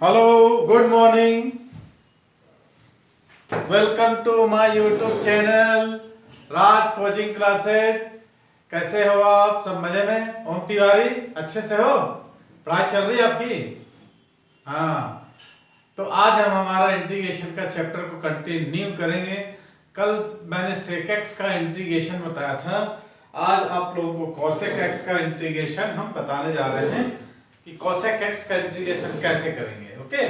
Hello, good morning. Welcome to my YouTube channel Raj coaching classes. कैसे हो आप? सब मजे में? ओम तिवारी अच्छे से हो? पढ़ाई चल रही है आपकी? हाँ, तो आज हम हमारा इंटीग्रेशन का चैप्टर को कंटिन्यू करेंगे। कल मैंने सेक एक्स का इंटीग्रेशन बताया था। आज आप लोगों को कॉसेक एक्स का इंटीग्रेशन हम बताने जा रहे हैं कि कॉसेक एक्स का इंटीग्रेशन कैसे करेंगे। ओके,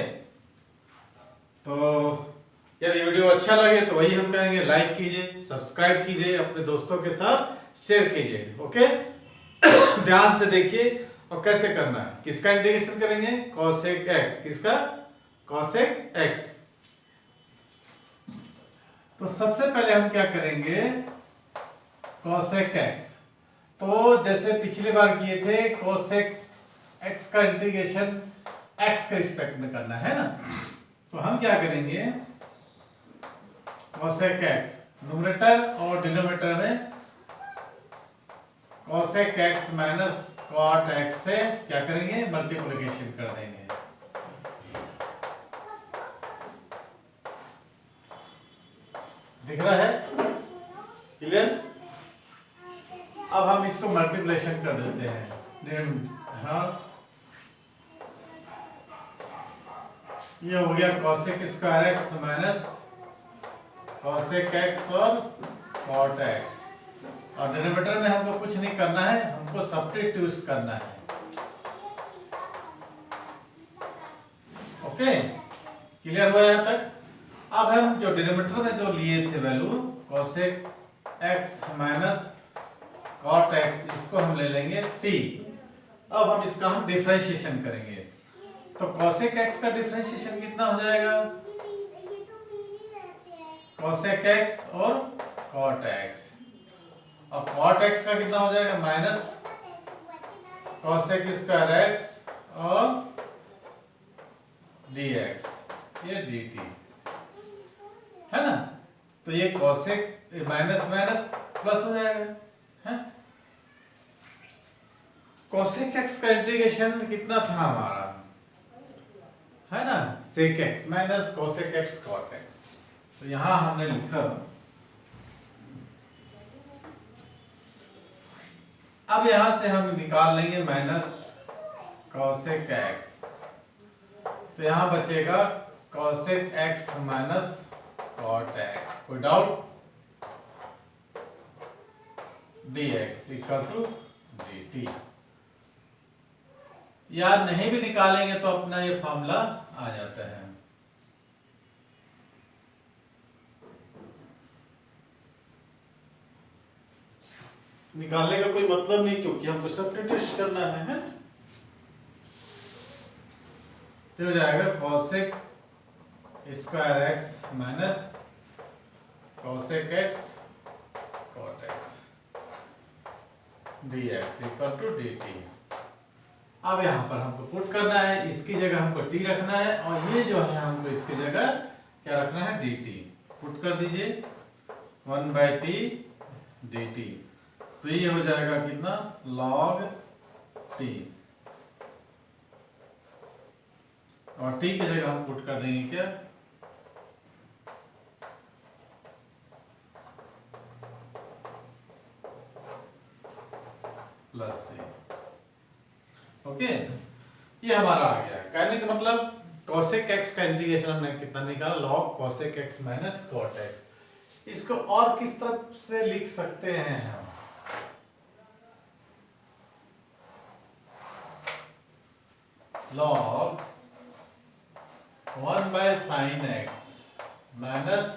तो यदि वीडियो अच्छा लगे तो वही हम कहेंगे, लाइक कीजिए, सब्सक्राइब कीजिए, अपने दोस्तों के साथ शेयर कीजिए। ओके ध्यान से देखिए और कैसे करना है। किसका इंटीग्रेशन करेंगे? Cosec x. किसका? Cosec x. तो सबसे पहले हम क्या करेंगे? Cosec x. तो जैसे पिछली बार किए थे, कॉसेक एक्स का इंटीग्रेशन एक्स के रिस्पेक्ट में करना है ना। तो हम क्या करेंगे? कॉसेक एक्स न्यूमरेटर और डिनोमिनेटर में cosec x minus cot x से क्या करेंगे? मल्टीप्लिकेशन कर देंगे। दिख रहा है? क्लियर? अब हम इसको मल्टीप्लिकेशन कर देते हैं। हाँ, ये हो गया cosec square x minus cosec x और कॉट एक्स। और डिनोमिनेटर में हमको कुछ नहीं करना है, हमको सब्स्टिट्यूट करना है। ओके, क्लियर हुआ यहाँ तक? अब हम जो डिनोमिनेटर में जो लिए थे value cosec x minus cot x, इसको हम ले लेंगे t। अब हम इसका डिफरेंशिएशन करेंगे। तो कॉसेक एक्स का डिफरेंशिएशन कितना हो जाएगा? कॉसेक एक्स और कॉट एक्स। और कॉट एक्स का कितना हो जाएगा? माइनस कॉसेक स्क्वायर एक्स और dx, ये dt है ना। तो ये कॉसेक माइनस माइनस प्लस हो जाएगा है। कॉसेक एक्स का इंटीग्रेशन कितना था हमारा, है ना? Sec x minus cosec x cot x. तो यहां हमने लिखा, अब यहां से हम निकाल लेंगे माइनस कॉसेक एक्स। तो यहां बचेगा cosec x minus cot x. कोई doubt? dx equal to dt। या नहीं भी निकालेंगे तो अपना ये फॉर्मूला आ जाता है। निकालने का कोई मतलब नहीं, क्योंकि हमको सब्स्टिट्यूट करना है। तो हो जाएगा cosec square x minus cosec x cot x dx equal to dt। अब यहाँ पर हमको पुट करना है, इसकी जगह हमको t रखना है और ये जो है हमको इसकी जगह क्या रखना है? dt। पुट कर दीजिए 1/t dt। तो ये हो जाएगा कितना? log t। और t की जगह हम पुट कर देंगे क्या? Plus c। ओके, ये हमारा आ गया। कहने का मतलब कॉसेक एक्स का इंटीग्रेशन हमने कितना निकाला? log cosec x minus cot x. इसको और किस तरह से लिख सकते हैं हम? log 1/sin x minus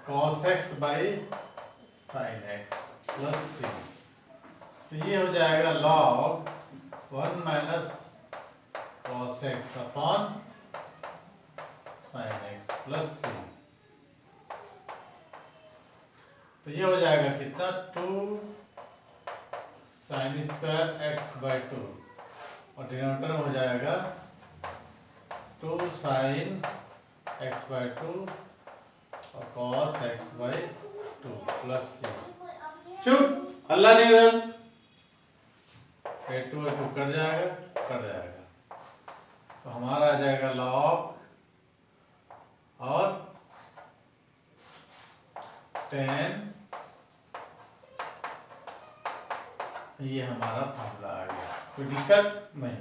cos x by sin x plus c। तो ये हो जाएगा log 1 minus cos x upon sin x plus c। तो ये हो जाएगा कितना? 2 sin स्क्वायर x बाई 2 और डिनोमिनेटर हो जाएगा 2 sin x बाई 2 और cos x by 2 plus c। चुप, अल्लाह नहीं रन। 2 और 2 कट जाएगा, कट जाएगा। तो हमारा आ जाएगा log और 10, ये हमारा फार्मूला आ गया, कोई दिक्कत नहीं।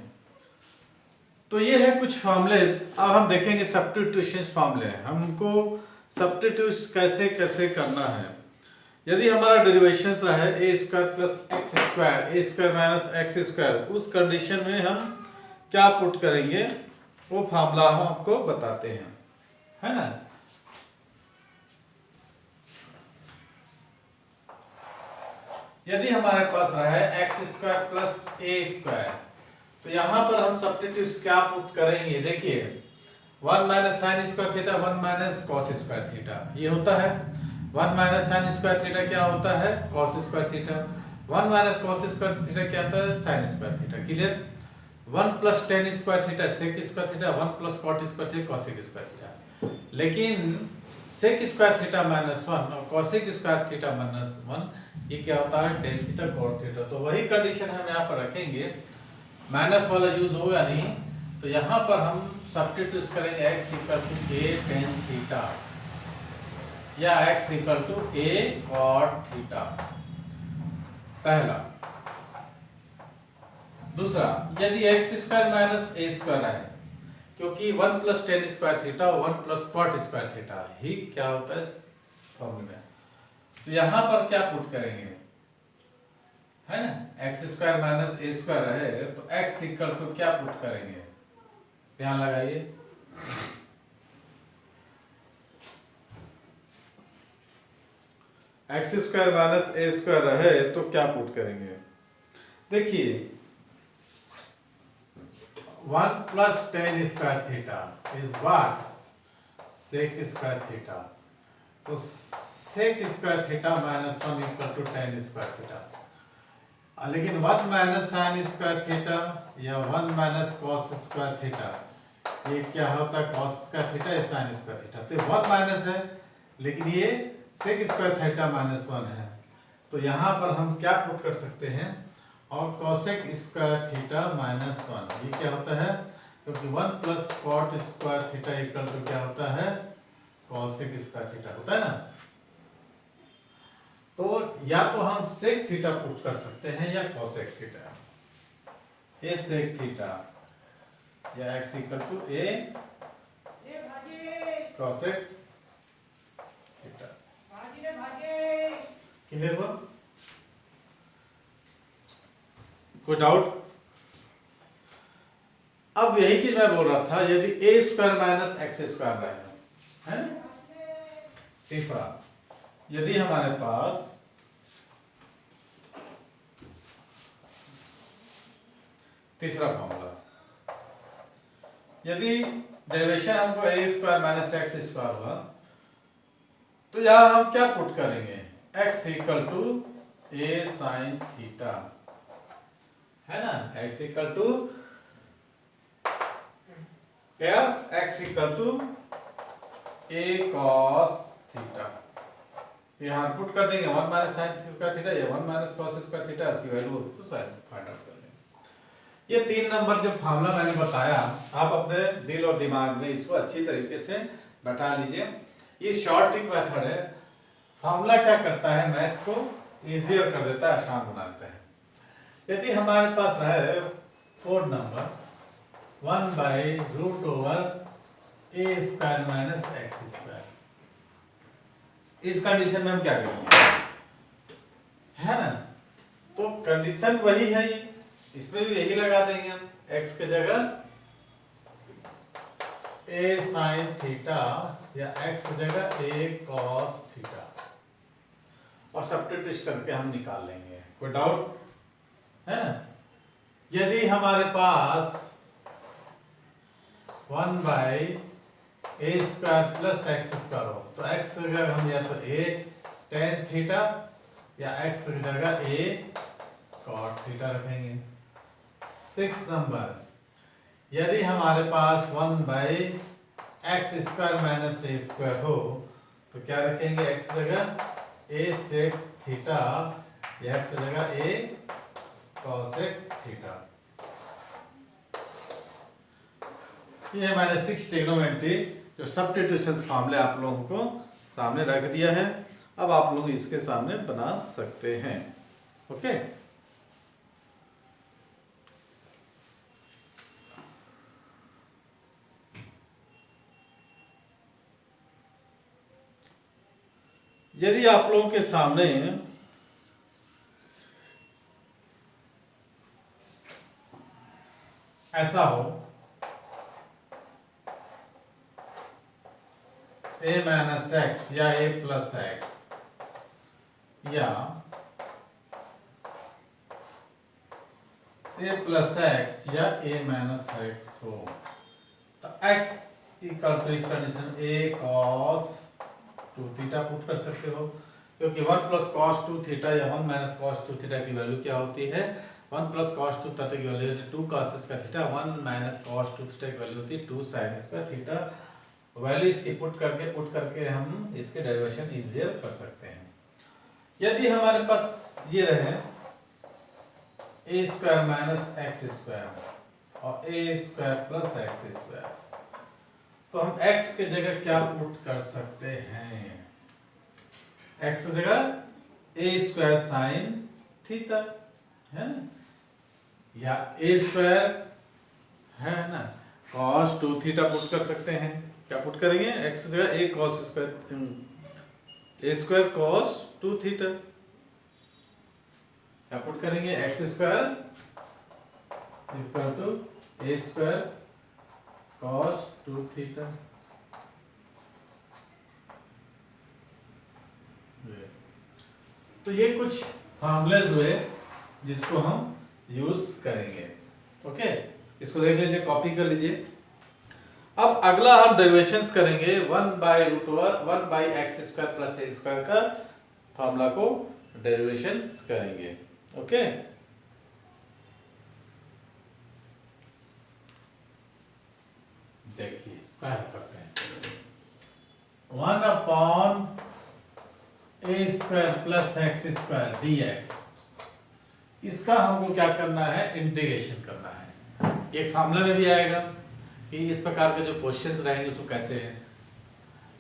तो ये है कुछ फार्मूलेज। अब हम देखेंगे सब्स्टिट्यूशन फार्मूले, हमको सब्स्टिट्यूट कैसे कैसे करना है। यदि हमारा डेरिवेशन रहा है ए square plus x square, a square minus x square, उस कंडीशन में हम क्या पुट करेंगे वो फार्मूला हम आपको बताते हैं, है ना। यदि हमारे पास रहा है x square plus a square, तो यहां पर हम सब्स्टिट्यूट क्या पुट करेंगे, देखिए 1 minus sine square theta 1 minus cos square theta, ये होता है 1 माइनस साइन स्क्वायर थीटा क्या होता है cos square theta, 1 minus cos square theta क्या होता है sine square theta, clear. 1 plus tan square theta sec square theta, 1 plus cot square theta cosec square theta. लेकिन सेक स्क्वायर थीटा माइनस 1 और cosec square theta minus 1 ये क्या होता है tan theta cot theta. तो वही कंडीशन हम यहाँ पर रखेंगे, माइनस वाला यूज होगा नहीं, तो यहाँ पर हम सब्स्टिट्यूट करेंगे x equal to a tan theta या x equal to a cot theta, पहला। दूसरा, यदि x square minus a square है, क्योंकि 1 plus tan square theta 1 plus cot square theta ही क्या होता है फॉर्मूले में, तो यहाँ पर क्या पुट करेंगे, है ना, x square minus a square है तो x इक्वल टू क्या पुट करेंगे, ध्यान लगाइए, x square minus a square है तो क्या पुट करेंगे, देखिए 1 plus tan square theta is what sec square theta, तो sec square theta minus 1 equal to tan square theta. लेकिन 1 माइनस साइन स्क्वायर थीटा या 1 माइनस कॉस स्क्वायर थीटा, ये क्या होता है कॉस स्क्वायर थीटा या साइन स्क्वायर थीटा, तो 1 minus है, लेकिन ये सेक स्क्वायर थीटा माइनस 1 है, तो यहाँ पर हम क्या पुट कर सकते हैं, और कॉसेक स्क्वायर थीटा माइनस 1 ये क्या होता है, क्योंकि 1 plus cot square theta equal to क्या होता है कॉसेक स्क्वायर थीटा होता है ना। तो या तो हम सेक थीटा पुट कर सकते हैं या cosec theta, a sec theta या x equal to a cosec theta, clear हुआ, कोई डाउट। अब यही चीज मैं बोल रहा था, यदि ए स्क्वायर माइनस एक्स स्क्वायर रहे, है ना। तीसरा, यदि हमारे पास तीसरा फॉर्मूला, यदि डेरिवेशन हमको a square minus x square हुआ, तो यहां हम क्या पुट करेंगे, x equal to a sine theta, है ना, x इक्वल टू क्या, x equal to a cos theta, यहाँ पुट कर देंगे 1 माइनस साइन स्क्वायर थीटा या 1 माइनस कॉस स्क्वायर थीटा, इसकी वैल्यू फाइंड आउट कर लेंगे। ये 3 नंबर जो फार्मूला मैंने बताया, आप अपने दिल और दिमाग में इसको अच्छी तरीके से बैठा लीजिए। ये शॉर्ट ट्रिक मेथड है, फार्मूला क्या करता है मैथ्स को इजियर कर देता है, आसान बना देता है। यदि हमारे पास है 4 number 1 by root over a square minus x square, इस कंडीशन में हम क्या करेंगे, है ना, तो कंडीशन वही है, ये इसमें भी यही लगा देंगे हम, x के जगह a साइन थीटा या x की जगह a कॉस थीटा, और सब्स्टिट्यूट करके हम निकाल लेंगे, कोई डाउट है ना। यदि हमारे पास 1 by a square plus x square हो, तो x की जगह हम या तो a टेन थीटा या x की जगह a कॉट थीटा रखेंगे। 6 नंबर, यदि हमारे पास 1 by x square minus a square हो, तो क्या रखेंगे, x जगह a सेक थीटा या x जगह a कॉसेक थीटा। ये है माइनस 6 ट्रिग्नोमेट्री जो सब्स्टिट्यूशन फॉर्मूले आप लोगों को सामने रख दिया है। अब आप लोग इसके सामने बना सकते हैं। ओके, यदि आप लोगों के सामने ऐसा हो a माइनस एक्स या a प्लस एक्स या a प्लस एक्स या a माइनस एक्स हो तो x इक्वल टू इस condition a cos 2 theta put कर सकते हो, क्योंकि 1 प्लस cos 2 थीटा या 1 माइनस cos 2 थीटा की वैल्यू क्या होती है? 1 प्लस cos 2 थीटा की value 2 cos square theta, 1 minus cos 2 theta की वैल्यू होती है 2 sin स्क्वायर थीटा। वैल्यू इसकी पुट करके हम इसके डेरिवेशन इजियर कर सकते हैं। यदि हमारे पास ये रहे a square minus x square और a square plus x square, तो हम x के जगह क्या पुट कर सकते हैं? x की जगह a स्क्वायर साइन थीटा है ना, या a स्क्वायर है ना cos 2 थीटा पुट कर सकते हैं। क्या पुट करेंगे? x की जगह a cos square a square cos 2 theta, क्या पुट करेंगे? x square equal to a square cos 2 theta. तो ये कुछ फॉर्मूलेज हुए जिसको हम यूज करेंगे। ओके, इसको देख लीजिए, कॉपी कर लीजिए। अब अगला हम डेरिवेशंस करेंगे 1 by x square plus a square का फॉर्मूला को डेरिवेशंस करेंगे। ओके, देखिए क्या करते हैं। 1 upon a square plus x square d x, इसका हमको क्या करना है? इंटीग्रेशन करना है। एक फार्मूला में भी आएगा कि इस प्रकार के जो क्वेश्चंस रहेंगे उसको कैसे है।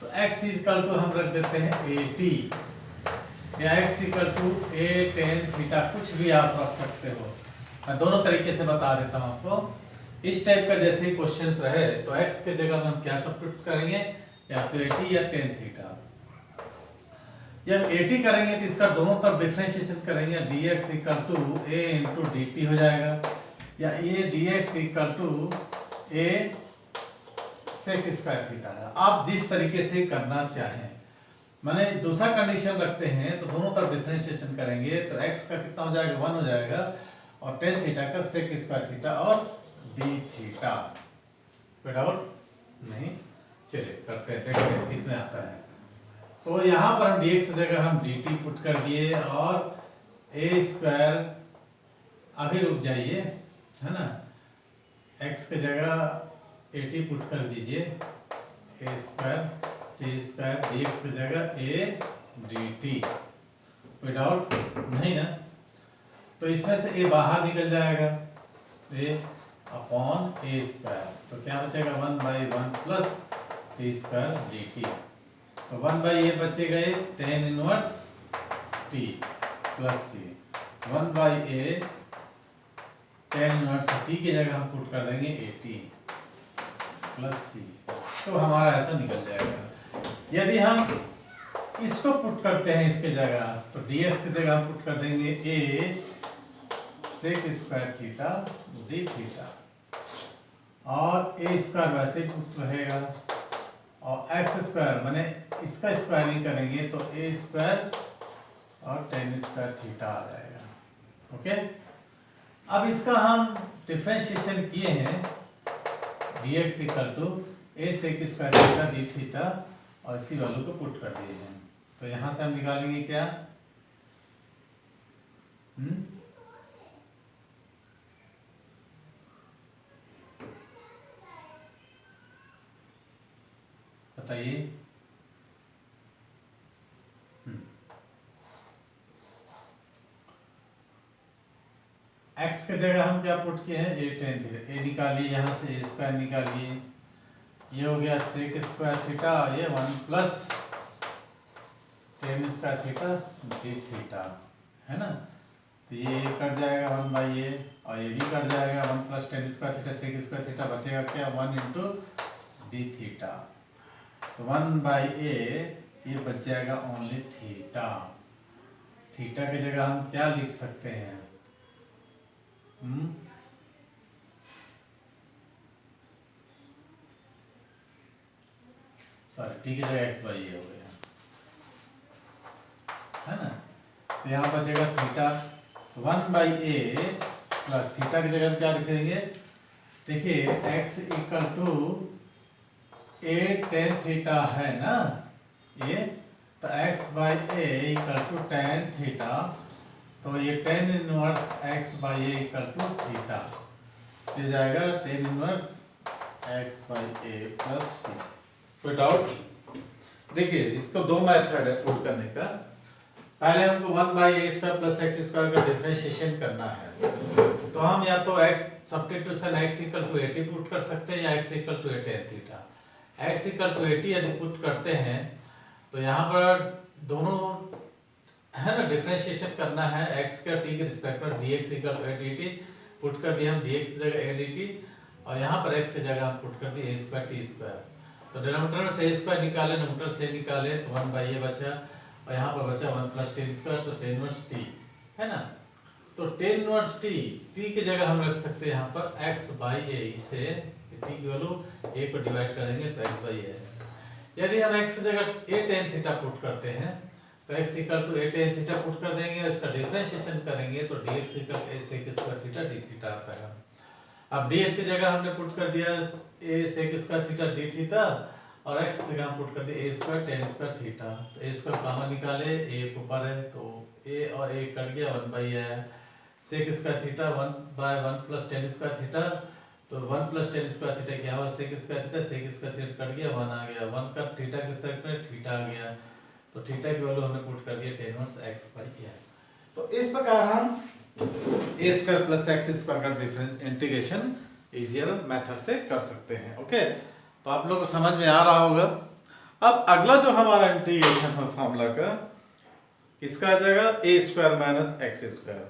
तो x इक्वल टू हम रख देते हैं at या x equal to a tan theta, कुछ भी आप रख सकते हो। मैं दोनों तरीके से बता देता हूँ आपको। इस टाइप का जैसे ही क्वेश्चंस रहे तो x के जगह हम क्या सब्स्टिट्यूट करेंगे? या तो at या tan थीटा। जब at करेंगे तो इसका दोनों तरफ डिफरेंशिएशन करेंगे, dx equal to a into dt हो जाएगा, या a dx equal to a sec square theta है। आप जिस तरीके से करना चाहें, माने दूसरा कंडीशन रखते हैं तो दोनों तरफ डिफरेंशिएशन करेंगे तो x का कितना हो जाएगा? 1 हो जाएगा, और tan थीटा का सेक स्क्वायर थीटा और d थीटा। कोई डाउट नहीं? चलिए करते हैं, देखते हैं किसमें आता है। तो यहाँ पर हम dx की जगह हम dt पुट कर दिए, और a स्क्वायर, अभी रुक जाइए है ना, x की जगह at पुट कर दीजिए, a square t square dx की जगह a dt। कोई डाउट नहीं ना? तो इसमें से a बाहर निकल जाएगा, a अपॉन a स्क्वायर, तो क्या बचेगा? 1 by 1 plus t square dt। तो 1 बाई ये बचेगा tan inverse t plus c, 1 by a tan inverse t की जगह हम पुट कर देंगे at प्लस c, तो हमारा ऐसा निकल जाएगा। यदि हम इसको पुट करते हैं इसके जगह, तो dx की जगह हम पुट कर देंगे a sec square theta d theta, और a स्क्वायर वैसे ही पुट रहेगा, और एक्स स्क्वायर माने इसका स्क्वायरिंग करेंगे तो a स्क्वायर और tan स्क्वायर थीटा आ जाएगा। ओके, अब इसका हम डिफरेंशिएशन किए हैं, dx equal to a sec square theta d theta, और इसकी वैल्यू को पुट कर दिए हैं। तो यहाँ से हम निकालेंगे क्या? बताइए। x के जगह हम क्या पुट किए हैं? a tan थीटा, a निकालिए, यहाँ से a स्क्वायर निकालिए, ये हो गया सेक स्क्वायर थीटा, ये 1 plus tan square theta d theta, है ना। तो ये कट जाएगा 1 बाई ए, और ये भी कट जाएगा 1 plus tan square theta sec square theta, बचेगा क्या 1 इंटू डी थीटा। तो 1 बाई ए ये बच जाएगा ओनली थीटा। थीटा की जगह हम क्या लिख सकते हैं? सॉरी, टी की जगह एक्स बाई ए हो गया, है ना। तो यहाँ बचेगा थीटा, तो 1 बाई ए प्लस थीटा की जगह क्या लिखेंगे? देखिए x equal to a tan theta है ना ये, तो x by a equal to tan theta, तो ये tan inverse x by a equal to theta, ये जाएगा tan inverse x by a plus c. कोई डाउट? देखिए इसको दो मेथड है प्रूव करने का। पहले हमको 1 by a square plus x square का डिफरेंशिएशन करना है, तो हम या तो x substitution x equal to 80 पुट कर सकते हैं, या x equal to 80 theta. x equal to 80 यदि पुट करते हैं तो यहाँ पर दोनों है ना डिफरेंशिएशन करना है, x का t के रिस्पेक्ट में dx इक्वल टू 80 पुट कर दिया हम, dx की जगह 80 और यहाँ पर x की जगह हम पुट कर दिए a स्क्वायर टी स्क्वायर। तो डिनोमिनेटर में से a स्क्वायर निकाले, नोमिनेटर से निकाले, तो 1 बाई ए बचा, और यहाँ पर बचा 1 प्लस टेन स्क्वायर, तो टेन इनवर्स टी, है ना। तो टेन इनवर्स टी की जगह हम रख सकते हैं यहाँ पर x बाई ए, इससे टी की वैल्यू a को डिवाइड करेंगे तो x बाई ए। यदि हम x की जगह a टेन थीटा पुट करते हैं तो x equal to a tan theta put कर देंगे, और इसका डिफरेंशिएशन करेंगे तो dx equal a sec square theta d theta आता है। अब dx की जगह हमने पुट कर दिया a sec square theta d theta, और x की जगह हम पुट कर दिए a square ten square theta. तो a स्क्वायर कॉमन निकाले, a ऊपर है तो a और a कट गया, 1 बाई है sec square theta 1 by 1 plus tan square theta, तो 1 प्लस टेन स्क्वायर थीटा क्या हुआ sec square theta, sec square theta cut गया 1 आ गया, 1 का थीटा के रिस्पेक्ट में थीटा आ गया, तो थीटा की वैल्यू हमने पुट कर दिया टेन इनवर्स x बाई ए। तो इस प्रकार हम a square plus x square का डिफरेंस इंटीग्रेशन इजियर मेथड से कर सकते हैं। ओके, तो आप लोगों को समझ में आ रहा होगा। अब अगला जो हमारा इंटीग्रेशन है फॉर्मूला का, किसका आ जाएगा a square minus x square,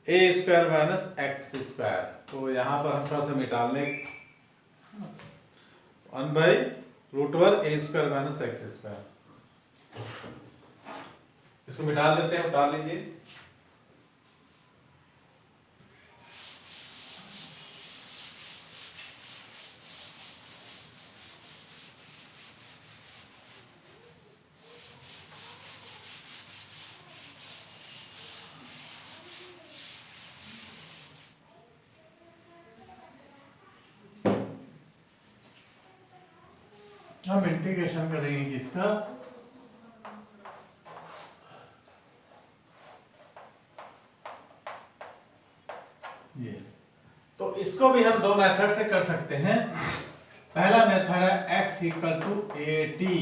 a square minus x square. तो यहाँ पर हम थोड़ा सा मिटा लें, 1 by root over a square minus x square, इसको मिटा देते हैं, उतार लीजिए। हम इंटीग्रेशन करेंगे किसका, ये। तो इसको भी हम दो मेथड से कर सकते हैं। पहला मेथड है x equal to a t,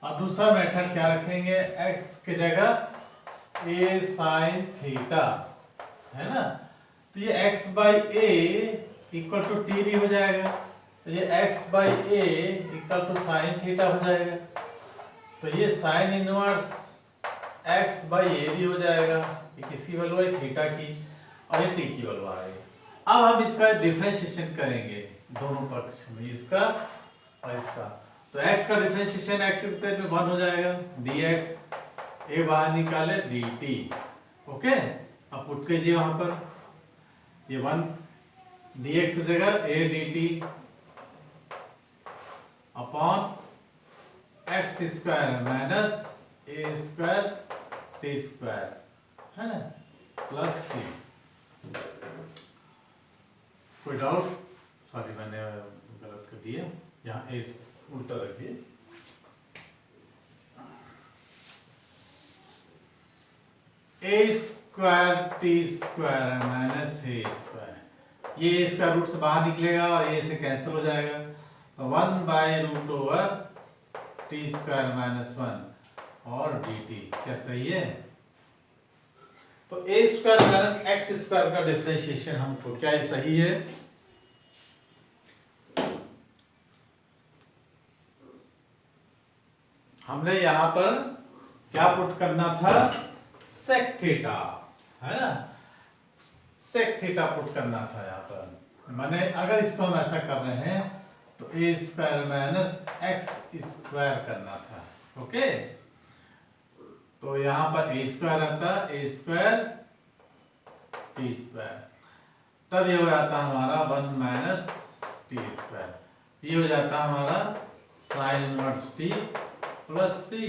और दूसरा मेथड क्या रखेंगे, x की जगह a साइन थीटा, है ना। तो ये x by a equal to t भी हो जाएगा, तो ये x by a equal to sine theta हो जाएगा, तो ये sine inverse x by a भी हो जाएगा, ये किसकी वैल्यू है थीटा की, और ये t की वैल्यू आ रही है। अब हम इसका डिफरेंशिएशन करेंगे दोनों पक्ष में, इसका और इसका। तो x का डिफरेंशिएशन x के प्लेट में 1 हो जाएगा, dx, a बाहर निकाले dt। ओके, अब पुट कीजिए वहां पर, ये 1 dx की जगह a dt upon x square minus a square T square, है ना, प्लस सी। कोई डाउट? सॉरी मैंने गलत कर दिया, यहाँ ए उल्टा रखिए। ए square T square minus a square, ये स्क्वायर रूट से बाहर निकलेगा और ये से कैंसिल हो जाएगा, तो 1 by root over t square minus 1 और डी टी, क्या सही है? तो a square minus x square का डिफरेंशिएशन हमको क्या सही है? हमने यहाँ पर क्या पुट करना था, सेक थीटा, है ना, सेक थीटा पुट करना था यहाँ पर। माने अगर इसको हम ऐसा कर रहे हैं तो a square minus x square करना था। ओके, तो यहाँ पर ए स्क्वायर आता, ए स्क्वायर टी स्क्वायर, तब ये हो जाता हमारा 1 माइनस टी स्क्वायर, ये हो जाता हमारा साइन इनवर्स टी प्लस सी।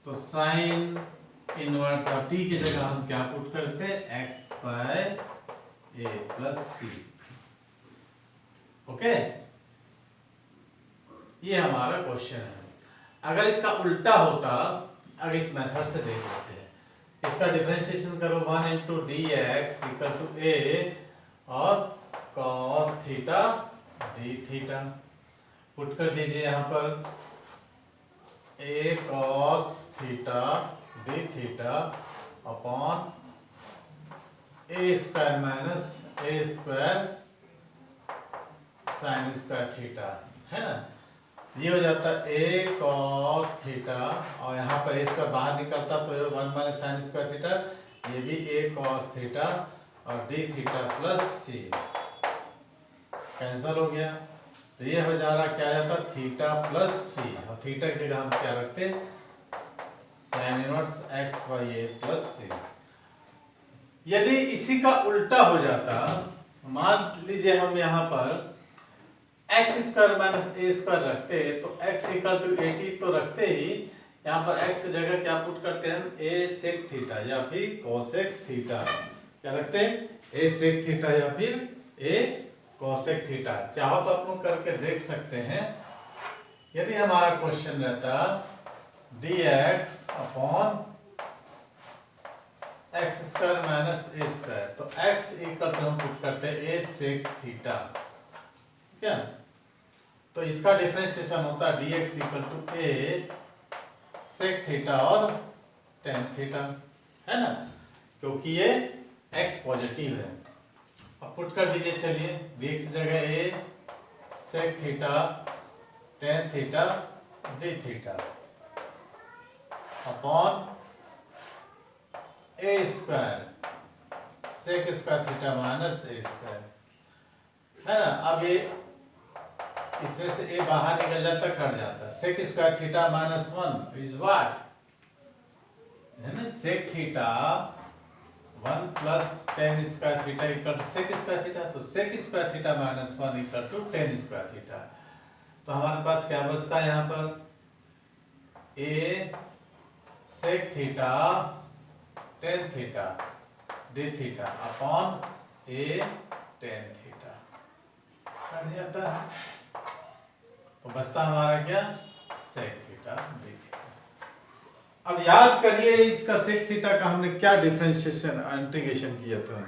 तो साइन इनवर्स ऑफ टी की जगह हम क्या पुट करते हैं, एक्स बाय ए प्लस सी। ओके, ये हमारा क्वेश्चन है। अगर इसका उल्टा होता, अगर इस मेथड से देख लेते हैं, इसका डिफरेंशिएशन करो 1 into d x equal to a और cos theta d theta, put कर दीजिए यहाँ पर a cos theta d theta upon a square minus a square sine square theta, है ना। ये हो जाता ए कॉस थीटा और यहाँ पर ए स्क्वायर बाहर निकलता तो 1 माइनस साइन स्क्वायर थीटा, ये भी ए कॉस थीटा और डी थीटा प्लस सी, कैंसल हो गया। तो ये हो जा रहा, क्या जाता, थीटा प्लस सी, और थीटा की जगह हम क्या रखते, sine inverse x by a plus c. यदि इसी का उल्टा हो जाता, मान लीजिए हम यहाँ पर x square minus a square रखते, तो एक्स इक्वल टू 80 तो रखते ही, यहाँ पर एक्स की जगह क्या पुट करते हैं हम, ए सेक थीटा या फिर कोसेक थीटा, क्या रखते हैं, ए सेक थीटा या फिर ए कोसेक थीटा। चाहो तो आप लोग करके देख सकते हैं। यदि हमारा क्वेश्चन रहता d x upon x square minus a square, तो एक्स इक्वल टू हम पुट करते हैं ए सेक थीटा, क्या, तो इसका डिफरेंशिएशन होता है d x equal to a sec theta और टेन थीटा, है ना, क्योंकि ये एक्स पॉजिटिव है। अब पुट कर दीजिए, चलिए डी एक्स जगह a sec theta tan theta d theta upon a square sec square theta minus a square, है ना। अब ये इसमें से ए बाहर निकल जाता, कट जाता, sec square theta minus 1 is what, है ना, sec theta 1 plus tan square theta equal to sec square theta, तो sec square theta minus 1 equal to tan square theta. तो हमारे पास क्या बचता है यहाँ पर, a sec theta tan theta d theta upon a tan theta, कट जाता है, तो बचता हमारा क्या, सेक थीटा डी थीटा। अब याद करिए इसका सेक थीटा का हमने क्या डिफरेंशिएशन इंटीग्रेशन किया था,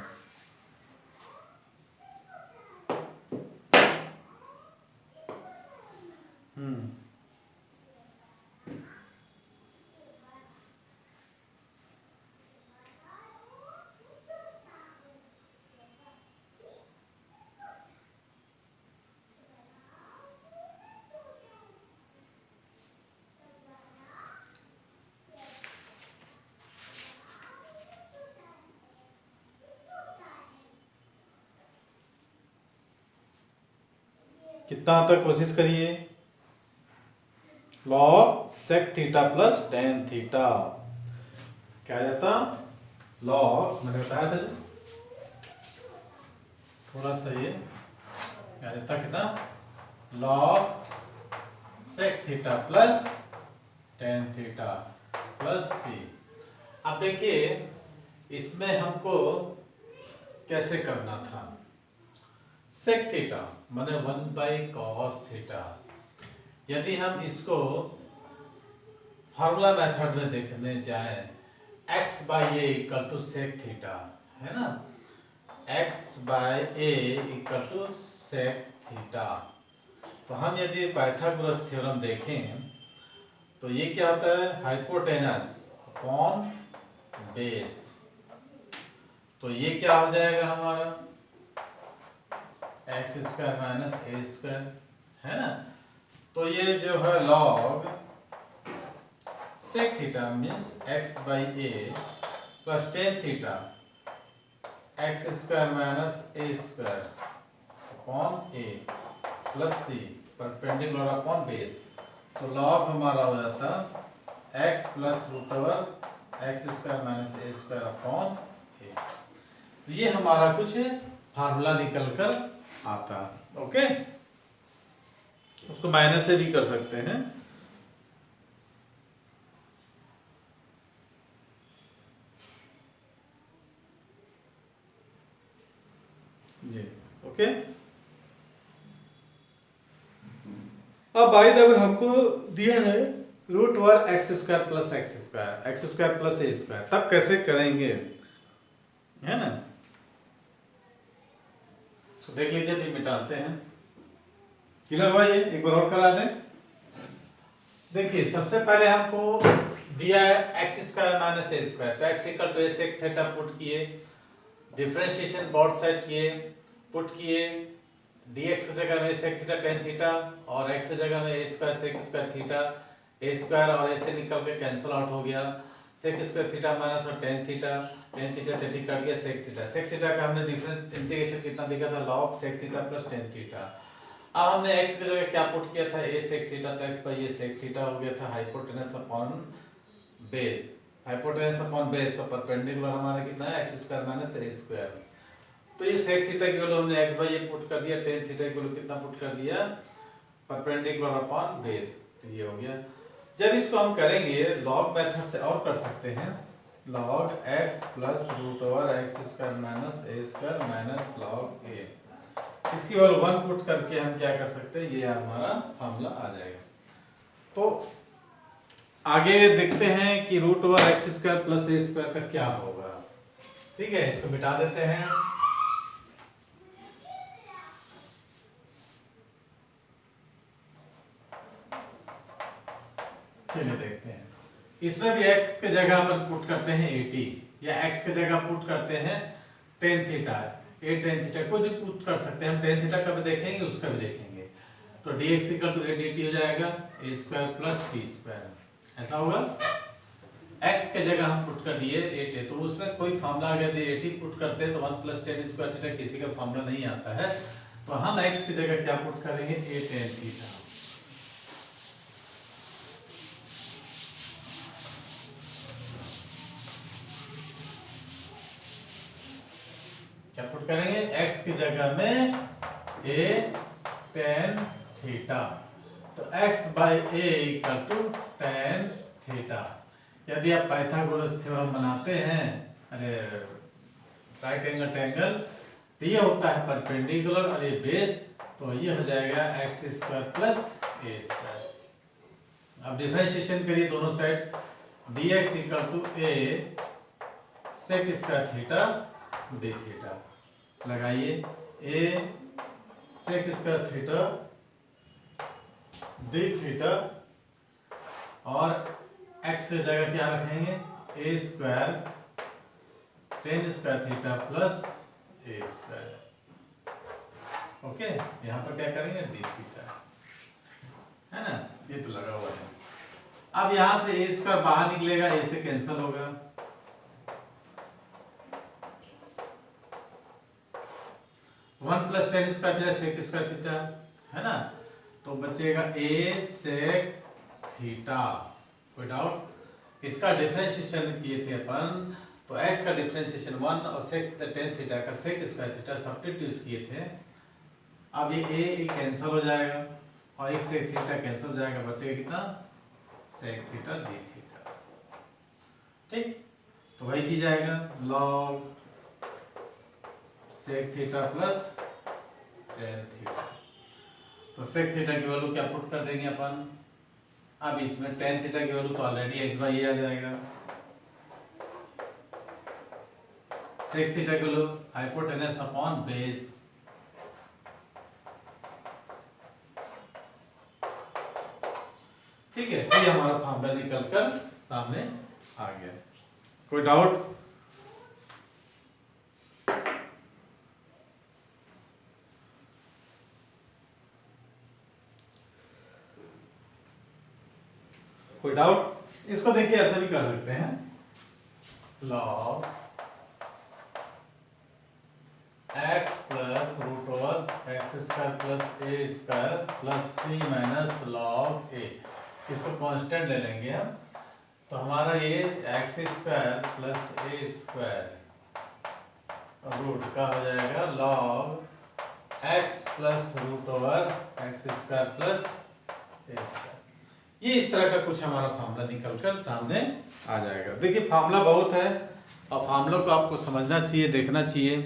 कितना आता कोशिश करिए, log sec theta plus tan theta, क्या जाता, लॉग मैंने बताया था थोड़ा सा, ये क्या जाता, कितना, log sec theta plus tan theta plus c. अब देखिए इसमें हमको कैसे करना था, सेक थीटा माने 1 बाई कॉस थीटा, यदि हम इसको फार्मूला मेथड में देखने जाएं, x by a equal to sec theta, है ना, x by a equal to sec theta. तो हम यदि पाइथागोरस थ्योरम देखें तो ये क्या होता है, हाइपोटेनस अपॉन बेस, तो ये क्या हो जाएगा हमारा, x square minus a square, है ना। तो ये जो है log sec theta means x by a plus tan theta x square minus a square upon a plus c perpendicular upon base. तो लॉग हमारा हो जाता x plus root over x square minus a square upon a. तो ये हमारा कुछ formula निकल कर आता। ओके, उसको माइनस से भी कर सकते हैं। ये ओके। अब बाई द वे हमको दिया है root over x square plus x square plus a square. तब कैसे करेंगे, है ना? तो देख लीजिए, भी मिटाते हैं। क्लियर हुआ? ये एक बार और करा दें। देखिए, सबसे पहले हमको दिया है x square minus a square, तो x equal to a sec theta put किए, डिफरेंशिएशन बोथ साइड किए, पुट किए, dx की जगह में sec थीटा tan थीटा और x की जगह में a square sec square theta, a square और a से निकल के कैंसिल आउट हो गया, sec स्क्वायर थीटा माइनस और tan थीटा कट गया sec थीटा का हमने डिफरेंट इंटीग्रेशन कितना दिखा था, log sec theta plus tan theta. अब हमने x की जगह क्या पुट किया था, a sec थीटा, तो x बाई a sec थीटा हो गया था hypotenuse upon base. Hypotenuse upon base तो परपेंडिकुलर हमारा कितना है, x square minus a square. तो ये sec थीटा की वैल्यू हमने x बाई ए पुट कर दिया, tan थीटा की वैल्यू कितना पुट कर दिया, परपेंडिकुलर अपॉन बेस। तो ये हो गया। जब इसको हम करेंगे लॉग मेथड से और कर सकते हैं, log x plus root over x square minus a square minus log a। इसकी वैल्यू 1 पुट करके हम क्या कर सकते हैं, ये हमारा फार्मूला आ जाएगा। तो आगे देखते हैं कि root over x square plus a square का क्या होगा। ठीक है, इसको मिटा देते हैं। चलिए देखते हैं। इसमें भी x के जगह अपन पुट करते हैं 80 या x के जगह पुट करते हैं tan theta, a tan theta को भी पुट कर सकते हैं हम। tan थीटा का भी देखेंगे, उसका भी देखेंगे। तो dx equal to a dt हो जाएगा a square plus t square, ऐसा होगा। x के जगह हम पुट कर दिए 80, तो उसमें कोई फार्मूला अगर 80 पुट करते हैं तो 1 प्लस tan स्क्वायर थीटा किसी का फार्मूला नहीं आता है। तो हम x की जगह क्या पुट करेंगे, a tan थीटा। क्या पुट करेंगे, x की जगह में a tan थीटा। तो x बाई a equal to tan theta. यदि आप पाइथागोरस थ्योरम बनाते हैं, अरे राइट एंगल ट्रायंगल, तो ये होता है परपेंडिकुलर और ये बेस, तो ये हो जाएगा x square plus a square. अब डिफरेंशिएशन करिए दोनों side, dx equal to a sec square theta d theta. लगाइए a sec square theta d theta और x की जगह क्या रखेंगे, a square tan square theta plus a square. Okay, यहाँ पर क्या करेंगे, डी थीटा, है ना? ये तो लगा हुआ है। अब यहाँ से a स्क्वायर बाहर निकलेगा, a से कैंसिल होगा, 1 plus tan square theta sec square theta, है ना? तो बचेगा a सेक थीटा। कोई डाउट? इसका डिफरेंशिएशन किए थे अपन, तो x का डिफरेंशिएशन 1 और सेक tan थीटा का सेक स्क्वायर थीटा सब्स्टिट्यूट किए थे। अब ये a कैंसिल हो जाएगा और एक सेक थीटा कैंसिल हो जाएगा, बचेगा कितना, सेक थीटा डी थीटा। ठीक, तो वही चीज आएगा log sec theta plus tan theta. तो सेक थीटा की वैल्यू क्या पुट कर देंगे अपन, अब इसमें tan थीटा की वैल्यू तो ऑलरेडी x बाई आ जाएगा, सेक थीटा की वैल्यू हाइपोटेनस अपॉन बेस। ठीक है, ये हमारा फार्मूला निकल कर सामने आ गया। कोई डाउट? कोई डाउट? इसको देखिए ऐसे भी कर सकते हैं, log x plus root over x square plus a square plus c minus log a. इसको कांस्टेंट ले लेंगे हम, तो हमारा ये x square plus a square root का हो जाएगा log x plus root over x square plus a square. ये इस तरह का कुछ हमारा फार्मूला निकल कर सामने आ जाएगा। देखिए फार्मूला बहुत है और फार्मूला को आपको समझना चाहिए, देखना चाहिए।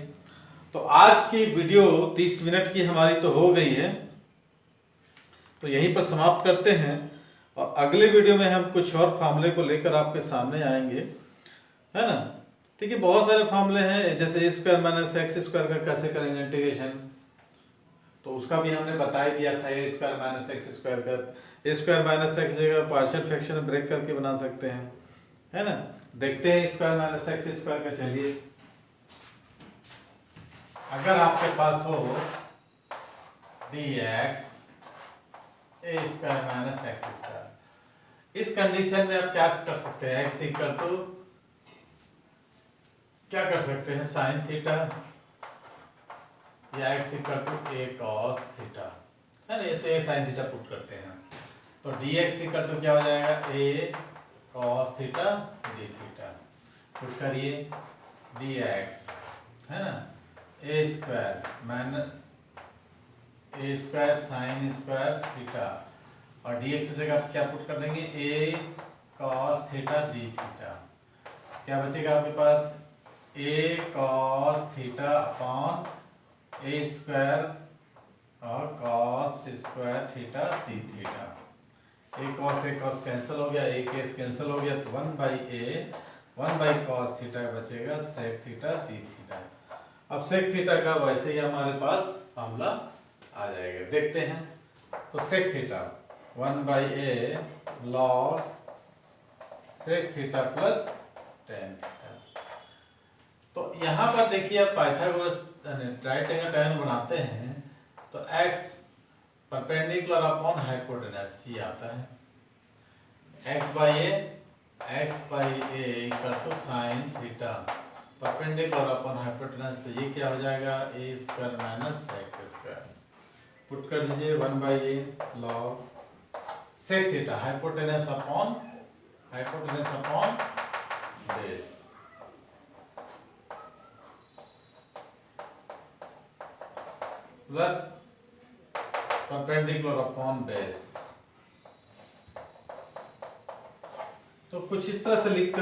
तो आज की वीडियो 30 मिनट की हमारी तो हो गई है, तो यहीं पर समाप्त करते हैं और अगले वीडियो में हम कुछ और फार्मूले को लेकर आपके सामने आएंगे, है ना। देखिए बहुत सारे फार्मूले हैं, जैसे ए स्क्वायर माइनस एक्स स्क्वायर का कैसे करेंगे इंटीग्रेशन, तो उसका भी हमने बता ही दिया था। ए स्क्वायर माइनस एक्स स्क्वायर का ए स्क्वायर माइनस एक्स जगह पार्शियल फ्रैक्शन ब्रेक करके बना सकते हैं, है ना। देखते हैं स्क्वायर माइनस एक्स स्क्वायर का। चलिए, अगर आपके पास हो dx ए स्क्वायर माइनस एक्स स्क्वायर, इस कंडीशन में आप क्या कर सकते हैं, x इक्वल टू क्या कर सकते हैं साइन थीटा या x equal to a cos theta, है ना। ये तो ए साइन थीटा पुट करते हैं, तो dx इक्वल टू क्या हो जाएगा a cos theta d theta. Put करिए dx, है ना, a square minus a square sine square theta और dx की जगह क्या पुट कर देंगे a cos theta d theta. क्या बचेगा आपके पास a cos theta upon a square और cos square theta d theta. A cos cancel हो गया, ए केस कैंसिल हो गया, तो 1 बाई कॉस थीटा बचेगा सेक थीटा डी थीटा। अब सेक थीटा का वैसे ही हमारे पास फार्मूला आ जाएगा, देखते हैं। तो sec theta 1 by a log sec theta plus tan theta. तो यहाँ पर देखिए आप पाइथागोरस राइट एंगल ट्रायंगल बनाते हैं तो x परपेंडिकुलर अपॉन हाइपोटेनस ये आता है, x by a equal to sine theta perpendicular upon hypotenuse, तो ये क्या हो जाएगा a square minus x square. Put कर दीजिए 1 by a log sec theta hypotenuse upon base plus perpendicular upon base. तो कुछ इस तरह से लिखकर